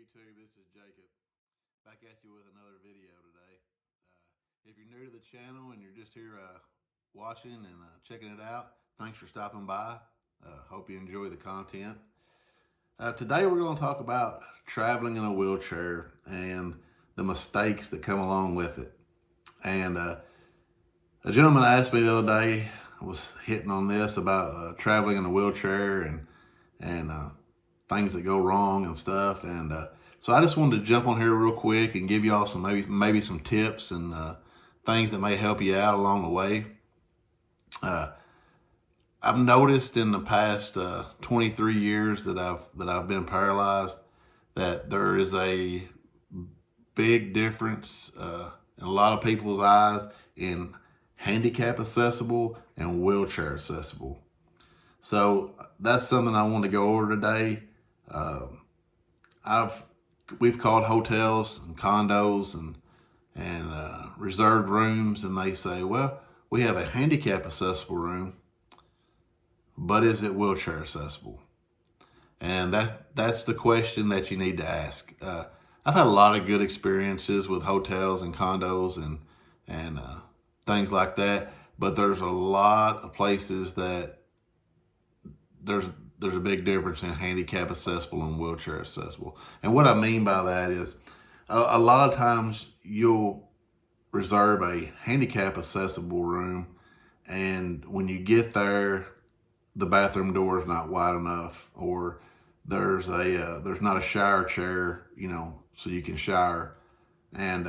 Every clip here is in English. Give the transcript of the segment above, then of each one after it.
YouTube, this is Jacob back at you with another video today. If you're new to the channel and you're just here watching and checking it out, thanks for stopping by. Hope you enjoy the content. Today we're going to talk about traveling in a wheelchair and the mistakes that come along with it. And a gentleman asked me the other day, I was hitting on this about traveling in a wheelchair and things that go wrong and stuff. And so I just wanted to jump on here real quick and give y'all some maybe some tips and things that may help you out along the way. I've noticed in the past 23 years that I've been paralyzed that there is a big difference in a lot of people's eyes in handicap accessible and wheelchair accessible. So that's something I want to go over today. We've called hotels and condos and reserved rooms, and they say, well, we have a handicap accessible room, but is it wheelchair accessible? And that's the question that you need to ask. I've had a lot of good experiences with hotels and condos and things like that, but there's a lot of places that there's a big difference in handicap accessible and wheelchair accessible. And what I mean by that is a lot of times you'll reserve a handicap accessible room, and when you get there, the bathroom door is not wide enough, or there's not a shower chair, so you can shower. And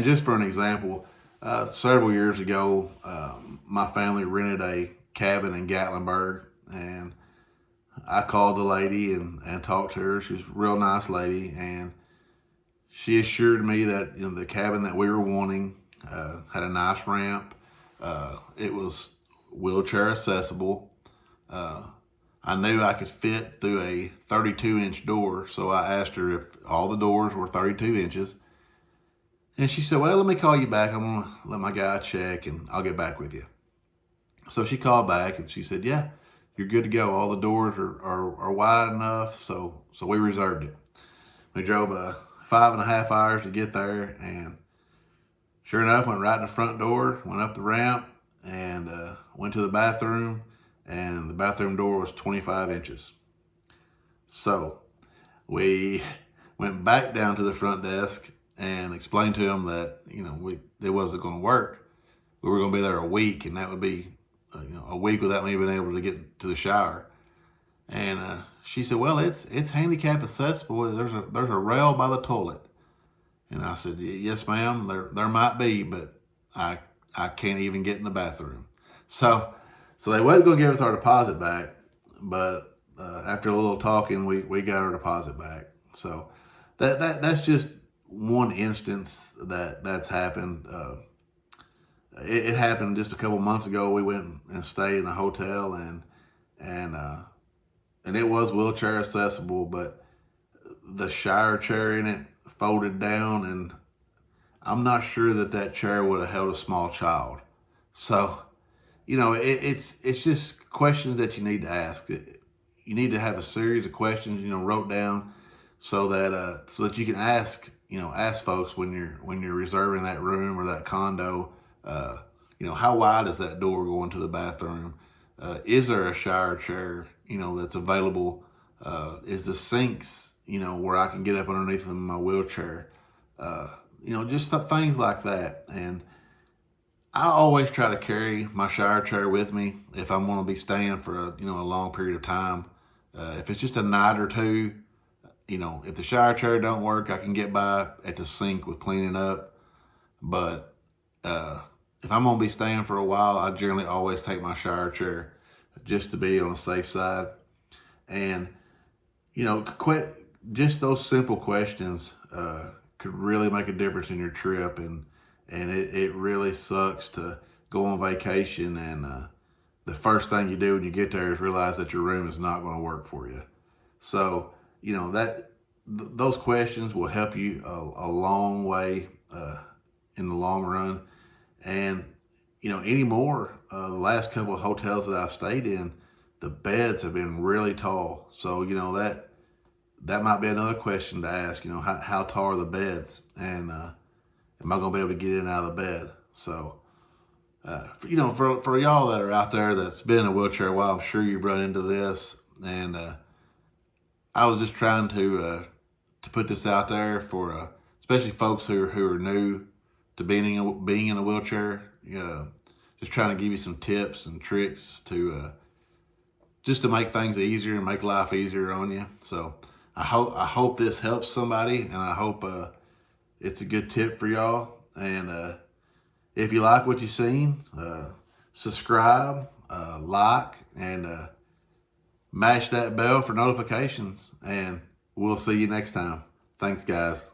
just for an example, several years ago, my family rented a cabin in Gatlinburg, and I called the lady and talked to her. She was a real nice lady, and she assured me that the cabin that we were wanting had a nice ramp. It was wheelchair accessible. I knew I could fit through a 32-inch door, so I asked her if all the doors were 32 inches. And she said, well, let me call you back. I'm going to let my guy check, and I'll get back with you. So she called back, and she said, yeah, you're good to go. All the doors are wide enough, so we reserved it. We drove 5.5 hours to get there, and sure enough, went right in the front door, went up the ramp, and went to the bathroom, and the bathroom door was 25 inches. So we went back down to the front desk and explained to them that it wasn't going to work. We were going to be there a week, and that would be a week without me being able to get to the shower. And she said, well, it's handicap accessible. There's a rail by the toilet. And I said, yes, ma'am, there might be, but I can't even get in the bathroom. So they wasn't going to give us our deposit back, but after a little talking, we got our deposit back. So that's just one instance that's happened. It happened just a couple months ago. We went and stayed in a hotel, and it was wheelchair accessible, but the shower chair in it folded down, and I'm not sure that chair would have held a small child. So, it's just questions that you need to ask. You need to have a series of questions, wrote down, so that you can ask folks when you're reserving that room or that condo. How wide is that door going to the bathroom? Is there a shower chair, that's available? Is the sinks, where I can get up underneath them in my wheelchair? Just things like that. And I always try to carry my shower chair with me if I'm going to be staying for a long period of time. If it's just a night or two, if the shower chair don't work, I can get by at the sink with cleaning up. But if I'm going to be staying for a while, I generally always take my shower chair just to be on the safe side. And, just those simple questions could really make a difference in your trip. And it really sucks to go on vacation and the first thing you do when you get there is realize that your room is not going to work for you. So, those questions will help you a long way in the long run. And, anymore, the last couple of hotels that I've stayed in, the beds have been really tall. So, that might be another question to ask. You know, how tall are the beds, and am I going to be able to get in and out of the bed? So, you know, for y'all that are out there that's been in a wheelchair a while, I'm sure you've run into this, and I was just trying to put this out there for especially folks who are new to being in a wheelchair. Just trying to give you some tips and tricks to just to make things easier and make life easier on you. So I hope this helps somebody, and I hope it's a good tip for y'all. And if you like what you've seen, subscribe, like, and mash that bell for notifications. And we'll see you next time. Thanks, guys.